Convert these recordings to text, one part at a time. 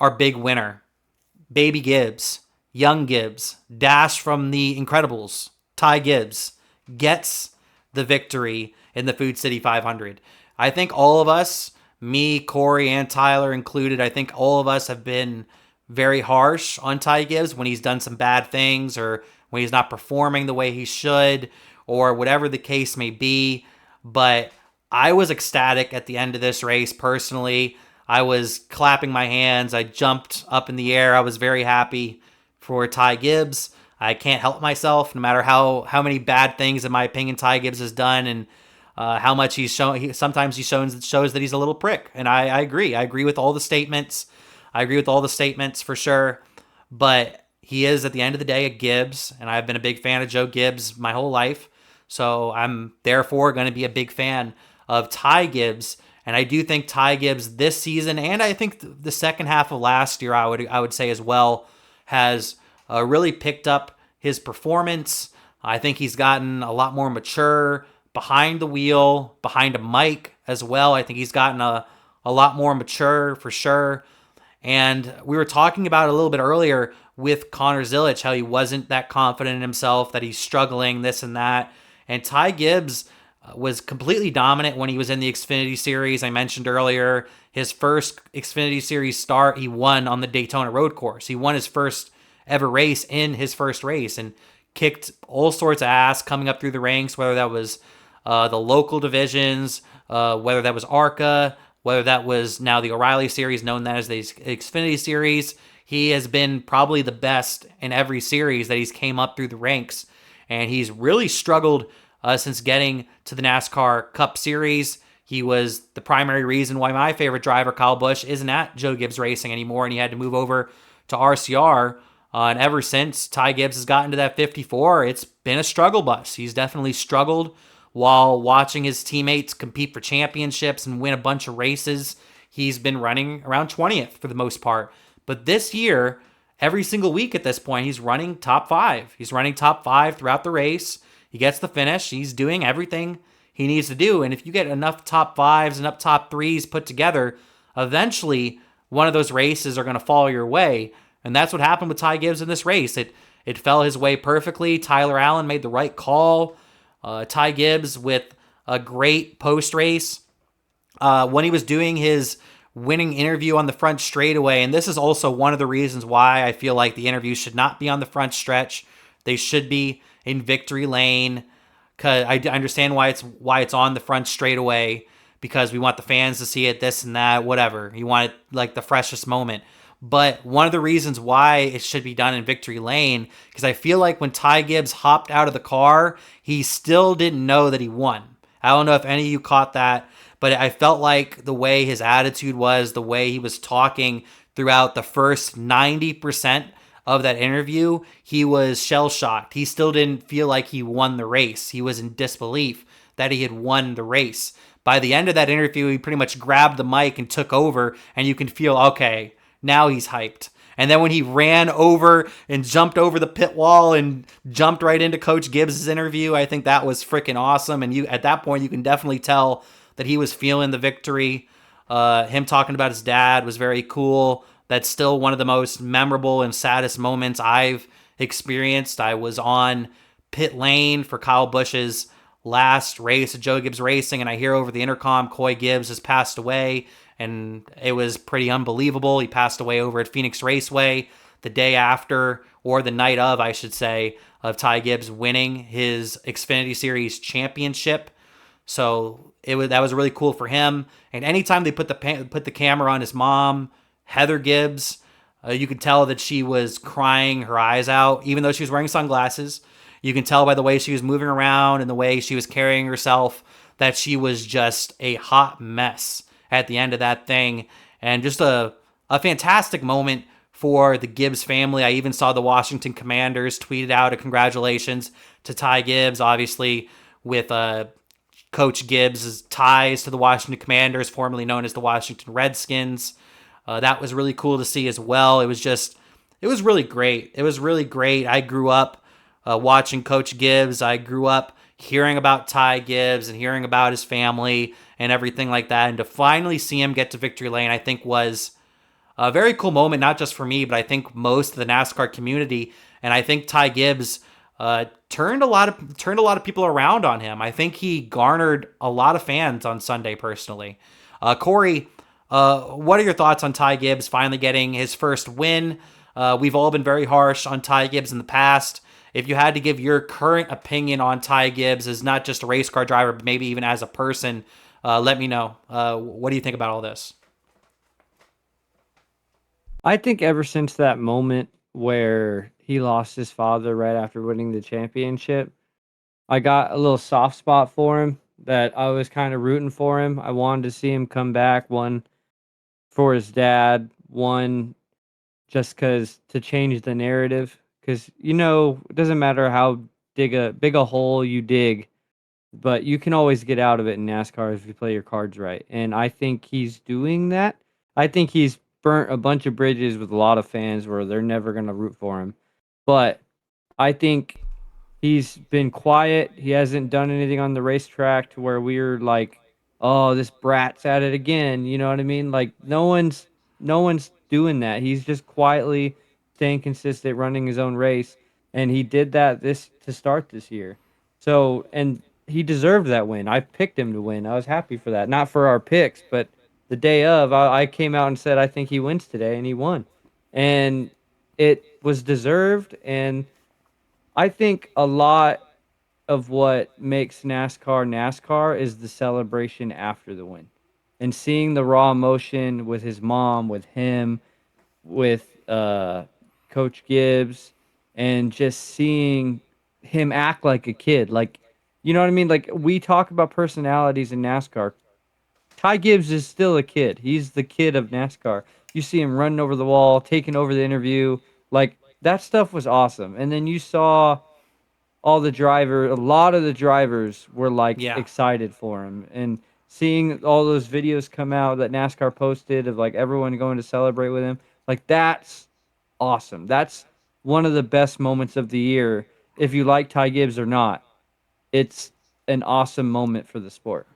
our big winner, baby Gibbs, young Gibbs, dash from the Incredibles, Ty Gibbs, gets the victory in the Food City 500. I think all of us, me, Cory, and Tyler included, I think all of us have been very harsh on Ty Gibbs when he's done some bad things or when he's not performing the way he should or whatever the case may be. But I was ecstatic at the end of this race personally. I was clapping my hands. I jumped up in the air. I was very happy for Ty Gibbs. I can't help myself, no matter how many bad things, in my opinion, Ty Gibbs has done, and how much he's shown. Sometimes he shows that he's a little prick, and I agree. I agree with all the statements. I agree with all the statements for sure. But he is, at the end of the day, a Gibbs, and I've been a big fan of Joe Gibbs my whole life. So I'm therefore going to be a big fan of Ty Gibbs. And I do think Ty Gibbs this season, and I think the second half of last year, I would say as well, has really picked up his performance. I think he's gotten a lot more mature behind the wheel, behind a mic as well. I think he's gotten a lot more mature for sure. And we were talking about it a little bit earlier with Connor Zilic, how he wasn't that confident in himself, that he's struggling, this and that. And Ty Gibbs was completely dominant when he was in the Xfinity Series. I mentioned earlier, his first Xfinity Series start, he won on the Daytona Road Course. He won his first ever race in his first race and kicked all sorts of ass coming up through the ranks, whether that was the local divisions, whether that was ARCA, whether that was now the O'Reilly Series, known as the Xfinity Series. He has been probably the best in every series that he's came up through the ranks, and he's really struggled since getting to the NASCAR Cup Series. He was the primary reason why my favorite driver, Kyle Busch, isn't at Joe Gibbs Racing anymore, and he had to move over to RCR. And ever since Ty Gibbs has gotten to that 54, it's been a struggle bus. He's definitely struggled while watching his teammates compete for championships and win a bunch of races. He's been running around 20th for the most part. But this year, every single week at this point, he's running top 5. He's running top 5 throughout the race. He gets the finish. He's doing everything he needs to do. And if you get enough top 5s and up top 3s put together, eventually one of those races are going to fall your way. And that's what happened with Ty Gibbs in this race. It fell his way perfectly. Tyler Allen made the right call. Ty Gibbs with a great post-race. When he was doing his winning interview on the front straightaway, and this is also one of the reasons why I feel like the interview should not be on the front stretch. They should be in victory lane. Cause I understand why it's on the front straightaway, because we want the fans to see it, this and that, whatever. You want it like the freshest moment. But one of the reasons why it should be done in victory lane, because I feel like when Ty Gibbs hopped out of the car, he still didn't know that he won. I don't know if any of you caught that, but I felt like the way his attitude was, the way he was talking throughout the first 90% of that interview, he was shell-shocked. He still didn't feel like he won the race. He was in disbelief that he had won the race. By the end of that interview, he pretty much grabbed the mic and took over, and you can feel, okay, now he's hyped. And then when he ran over and jumped over the pit wall and jumped right into Coach Gibbs' interview, I think that was freaking awesome. And you, at that point, you can definitely tell that he was feeling the victory. Him talking about his dad was very cool. That's still one of the most memorable and saddest moments I've experienced. I was on pit lane for Kyle Busch's last race at Joe Gibbs Racing, and I hear over the intercom, Coy Gibbs has passed away. And it was pretty unbelievable. He passed away over at Phoenix Raceway the day after, or the night of, I should say, of Ty Gibbs winning his Xfinity Series championship. So that was really cool for him. And anytime they put the camera on his mom, Heather Gibbs, you could tell that she was crying her eyes out, even though she was wearing sunglasses. You can tell by the way she was moving around and the way she was carrying herself that she was just a hot mess at the end of that thing. And just a fantastic moment for the Gibbs family. I even saw the Washington Commanders tweeted out a congratulations to Ty Gibbs, obviously with Coach Gibbs' ties to the Washington Commanders, formerly known as the Washington Redskins. That was really cool to see as well. It was really great. It was really great. I grew up watching Coach Gibbs. I grew up hearing about Ty Gibbs and hearing about his family and everything like that. And to finally see him get to victory lane, I think was A very cool moment, not just for me, but I think most of the NASCAR community. And I think Ty Gibbs turned a lot of people around on him. I think he garnered a lot of fans on Sunday. Personally, Cory, what are your thoughts on Ty Gibbs finally getting his first win? We've all been very harsh on Ty Gibbs in the past. If you had to give your current opinion on Ty Gibbs as not just a race car driver, but maybe even as a person, let me know. What do you think about all this? I think ever since that moment where he lost his father right after winning the championship, I got a little soft spot for him that I was kind of rooting for him. I wanted to see him come back, one for his dad, one just cuz to change the narrative cuz it doesn't matter how big a hole you dig, but you can always get out of it in NASCAR if you play your cards right. And I think he's doing that. I think he's burnt a bunch of bridges with a lot of fans where they're never going to root for him. But I think he's been quiet. He hasn't done anything on the racetrack to where we're like, "Oh, this brat's at it again." You know what I mean? Like no one's doing that. He's just quietly staying consistent, running his own race, and he did that this to start this year. So, and he deserved that win. I picked him to win. I was happy for that. Not for our picks, but the day of, I came out and said I think he wins today, and he won. And it was deserved, and I think a lot of what makes NASCAR NASCAR is the celebration after the win. And seeing the raw emotion with his mom, with him, with Coach Gibbs, and just seeing him act like a kid. Like, you know what I mean? Like, we talk about personalities in NASCAR. Ty Gibbs is still a kid. He's the kid of NASCAR. You see him running over the wall, taking over the interview. Like, that stuff was awesome. And then you saw a lot of the drivers were like Yeah. excited for him, and seeing all those videos come out that NASCAR posted of like everyone going to celebrate with him, like that's awesome. That's one of the best moments of the year. If you like Ty Gibbs or not, it's an awesome moment for the sport.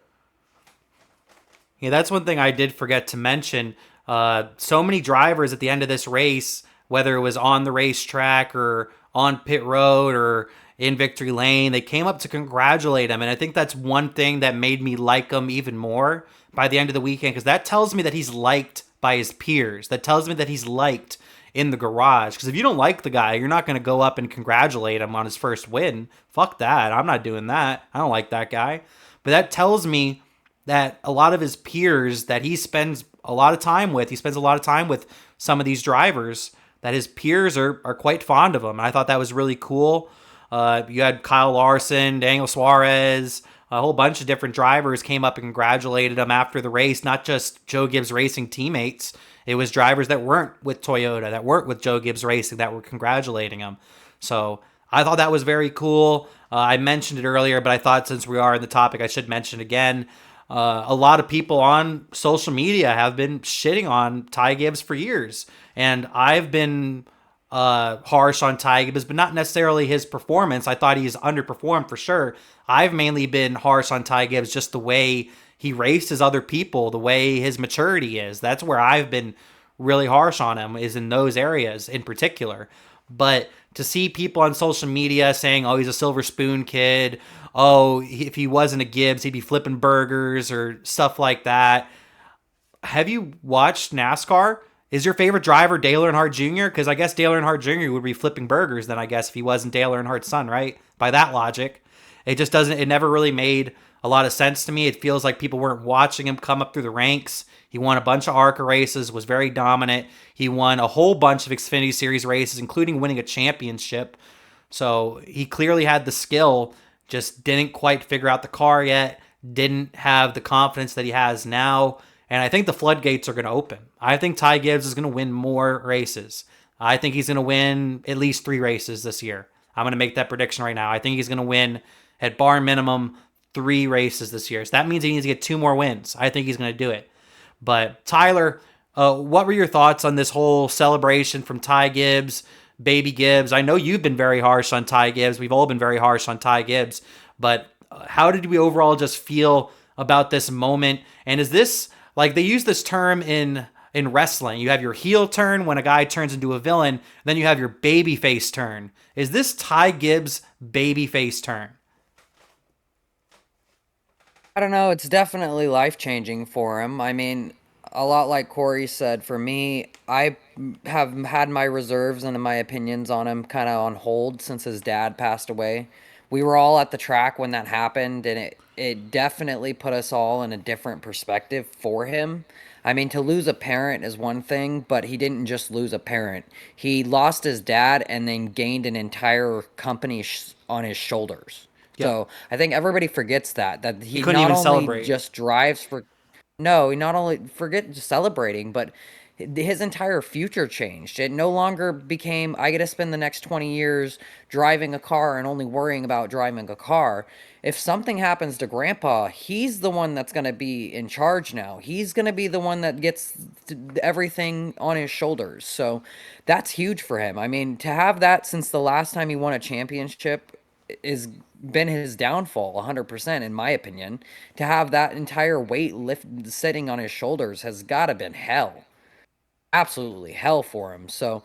Yeah, that's one thing I did forget to mention. So many drivers at the end of this race, whether it was on the racetrack or on pit road or in victory lane, they came up to congratulate him. And I think that's one thing that made me like him even more by the end of the weekend, because that tells me that he's liked by his peers. That tells me that he's liked in the garage. Because if you don't like the guy, you're not going to go up and congratulate him on his first win. Fuck that. I'm not doing that. I don't like that guy. But that tells me that a lot of his peers that he spends a lot of time with, he spends a lot of time with some of these drivers, that his peers are quite fond of him. And I thought that was really cool. You had Kyle Larson, Daniel Suarez, a whole bunch of different drivers came up and congratulated him after the race, not just Joe Gibbs Racing teammates. It was drivers that weren't with Toyota, that weren't with Joe Gibbs Racing, that were congratulating him. So I thought that was very cool. I mentioned it earlier, but I thought since we are in the topic, I should mention it again. A lot of people on social media have been shitting on Ty Gibbs for years, and I've been harsh on Ty Gibbs, but not necessarily his performance. I thought he's underperformed for sure. I've mainly been harsh on Ty Gibbs, just the way he races other people, the way his maturity is. That's where I've been really harsh on him, is in those areas in particular. But to see people on social media saying, "Oh, he's a silver spoon kid," "Oh, if he wasn't a Gibbs, he'd be flipping burgers," or stuff like that. Have you watched NASCAR? Is your favorite driver Dale Earnhardt Jr.? Because I guess Dale Earnhardt Jr. would be flipping burgers then, I guess, if he wasn't Dale Earnhardt's son, right? By that logic. It just doesn't, it never really made a lot of sense to me. It feels like people weren't watching him come up through the ranks. He won a bunch of ARCA races, was very dominant. He won a whole bunch of Xfinity Series races, including winning a championship. So he clearly had the skill, just didn't quite figure out the car yet, didn't have the confidence that he has now. And I think the floodgates are going to open. I think Ty Gibbs is going to win more races. I think he's going to win at least 3 races this year. I'm going to make that prediction right now. I think he's going to win, at bar minimum, 3 races this year. So that means he needs to get 2 more wins. I think he's going to do it. But Tyler, what were your thoughts on this whole celebration from Ty Gibbs, Baby Gibbs? I know you've been very harsh on Ty Gibbs. We've all been very harsh on Ty Gibbs. But how did we overall just feel about this moment? And is this, like, they use this term in in wrestling. You have your heel turn when a guy turns into a villain, then you have your baby face turn. Is this Ty Gibbs' baby face turn? I don't know. It's definitely life changing for him. I mean, a lot like Corey said, for me, I have had my reserves and my opinions on him kind of on hold since his dad passed away. We were all at the track when that happened, and it definitely put us all in a different perspective for him. I mean, to lose a parent is one thing, but he didn't just lose a parent. He lost his dad and then gained an entire company on his shoulders. Yep. So I think everybody forgets that He he couldn't not even only celebrate. just drives for no, he not only forget just celebrating, but his entire future changed. It no longer became I get to spend the next 20 years driving a car and only worrying about driving a car. If something happens to grandpa, he's the one that's going to be in charge now. He's going to be the one that gets everything on his shoulders. So that's huge for him. I mean, to have that since the last time he won a championship is been his downfall 100% in my opinion. To have that entire weight lift sitting on his shoulders has got to been hell, absolutely hell for him. So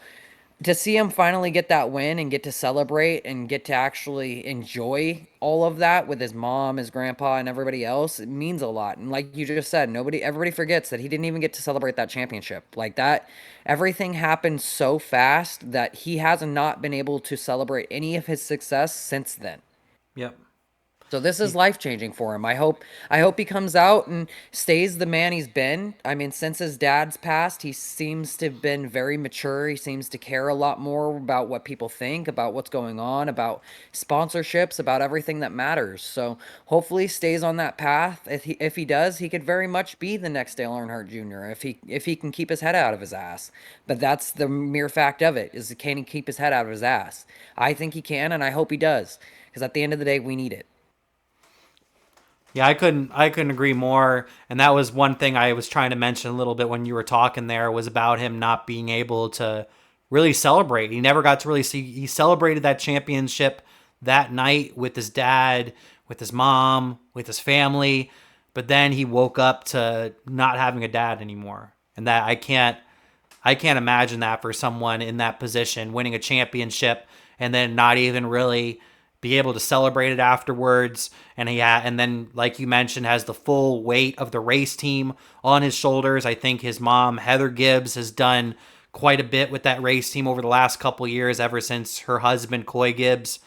to see him finally get that win and get to celebrate and get to actually enjoy all of that with his mom, his grandpa, and everybody else, it means a lot. And like you just said, everybody forgets that he didn't even get to celebrate that championship. Like that, everything happened so fast that he has not been able to celebrate any of his success since then. Yep. So this is life changing for him. I hope he comes out and stays the man he's been. I mean, since his dad's passed, he seems to have been very mature. He seems to care a lot more about what people think, about what's going on, about sponsorships, about everything that matters. So hopefully he stays on that path. If he does, he could very much be the next Dale Earnhardt Jr. if he can keep his head out of his ass. But that's the mere fact of it, is can he keep his head out of his ass? I think he can, and I hope he does. Because at the end of the day, we need it. Yeah, I couldn't agree more. And that was one thing I was trying to mention a little bit when you were talking there, was about him not being able to really celebrate. He never got to really see. He celebrated that championship that night with his dad, with his mom, with his family, but then he woke up to not having a dad anymore. And that I can't imagine that for someone in that position, winning a championship and then not even really be able to celebrate it afterwards. And then, like you mentioned, has the full weight of the race team on his shoulders. I think his mom, Heather Gibbs, has done quite a bit with that race team over the last couple years, ever since her husband, Coy Gibbs,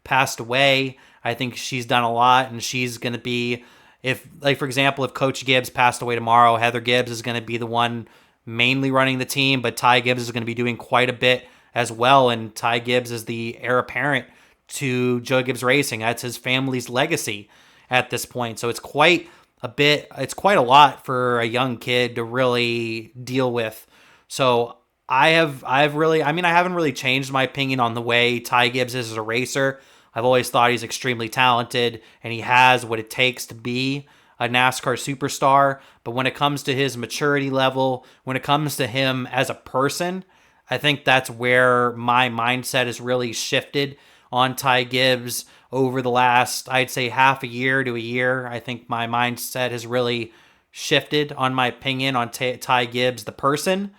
passed away. I think she's done a lot, and she's going to be, if, like, for example, if Coach Gibbs passed away tomorrow, Heather Gibbs is going to be the one mainly running the team, but Ty Gibbs is going to be doing quite a bit as well. And Ty Gibbs is the heir apparent to Joe Gibbs Racing. That's his family's legacy at this point. So it's quite a bit, it's quite a lot for a young kid to really deal with. So I haven't really changed my opinion on the way Ty Gibbs is as a racer. I've always thought he's extremely talented and he has what it takes to be a NASCAR superstar. But when it comes to his maturity level, when it comes to him as a person, I think that's where my mindset has really shifted on Ty Gibbs over the last, I'd say, half a year to a year. I think my mindset has really shifted on my opinion on Ty Gibbs, the person.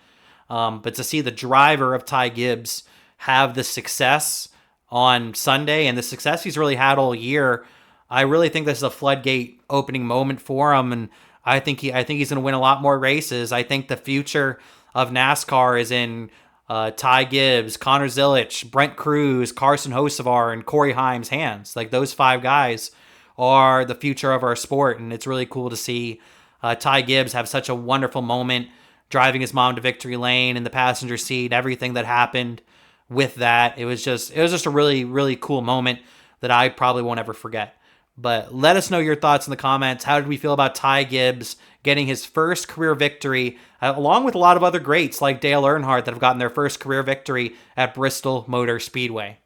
But to see the driver of Ty Gibbs have the success on Sunday and the success he's really had all year, I really think this is a floodgate opening moment for him. And I think he's going to win a lot more races. I think the future of NASCAR is in Ty Gibbs, Connor Zilisch, Brent Cruz, Carson Hocevar, and Corey Haim's hands. Like, those five guys are the future of our sport, and it's really cool to see Ty Gibbs have such a wonderful moment driving his mom to victory lane in the passenger seat. Everything that happened with that, it was just a really, really cool moment that I probably won't ever forget. But let us know your thoughts in the comments. How did we feel about Ty Gibbs getting his first career victory, along with a lot of other greats like Dale Earnhardt that have gotten their first career victory at Bristol Motor Speedway?